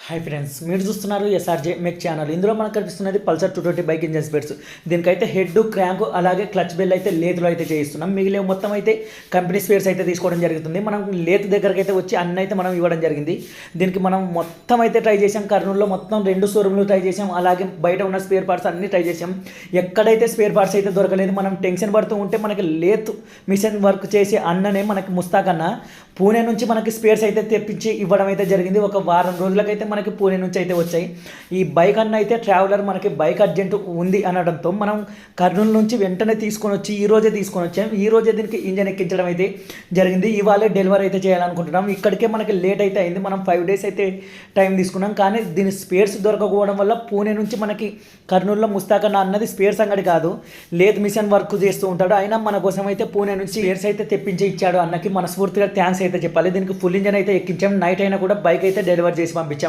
Hi friends, మీరు చూస్తున్నారు SRJ మెక్ channel. ఇందులో మనకు కనిపిస్తున్నది పల్సర్ 220 బైక్ ఇంజన్ స్పేర్స్. దీనికైతే హెడ్, క్రాంక్ అలాగే క్లచ్ బెల్ అయితే లేత్లో అయితే చేయిస్తున్నాం. మిగిలిన మొత్తం అయితే కంపెనీ స్పేర్స్ అయితే తీసుకోవడం జరుగుతుంది. మనం లేత్ దగ్గరికి అయితే వచ్చి అన్నీ అయితే మనం ఇవ్వడం జరిగింది. దీనికి మనం మొత్తం అయితే ట్రై చేసాం. కర్నూలులో మొత్తం 2 షోరూమ్లు ట్రై చేసాం. అలాగే బయట ఉన్న స్పేర్ పార్ట్స్ అన్నీ ట్రై చేసాం. ఎక్కడైతే స్పేర్ పార్ట్స్ అయితే దొరకలేదు. మనం టెన్షన్ పడుతూ ఉంటే మనకి లేత్ మిషన్ వర్క్ చేసే అన్ననే మనకి ముస్తాక్ అన్న పూణే నుంచి మనకి స్పేర్స్ అయితే తెప్పించి ఇవ్వడం అయితే జరిగింది. ఒక వారం రోజులకైతే మనకి పూణే నుంచి అయితే వచ్చాయి. ఈ బైక్ అన్న అయితే ట్రావెలర్ మనకి బైక్ అర్జెంట్ ఉంది అనడంతో మనం కర్నూలు నుంచి వెంటనే తీసుకొని వచ్చి ఈరోజే తీసుకొని వచ్చాం. ఈరోజే దీనికి ఇంజన్ ఎక్కించడం అయితే జరిగింది. ఇవాళే డెలివరీ అయితే చేయాలనుకుంటున్నాం. ఇక్కడికే మనకి లేట్ అయితే అయింది. మనం 5 days అయితే టైం తీసుకున్నాం. కానీ దీని స్పేర్స్ దొరకకపోవడం వల్ల పూణే నుంచి మనకి కర్నూలులో ముస్తాక్ అన్న అన్నది స్పేర్స్ అంగడి కాదు, లేత్ మిషన్ వర్క్ చేస్తూ ఉంటాడు. అయినా మన కోసం అయితే పూణే నుంచి స్పేర్స్ అయితే తెప్పించి ఇచ్చాడు. అన్నకి మనస్ఫూర్తిగా థ్యాంక్స్ అయితే చెప్పాలి. దీనికి ఫుల్ ఇంజన్ అయితే ఎక్కించాం. నైట్ అయినా కూడా బైక్ అయితే డెలివరీ చేసి పంపించాం.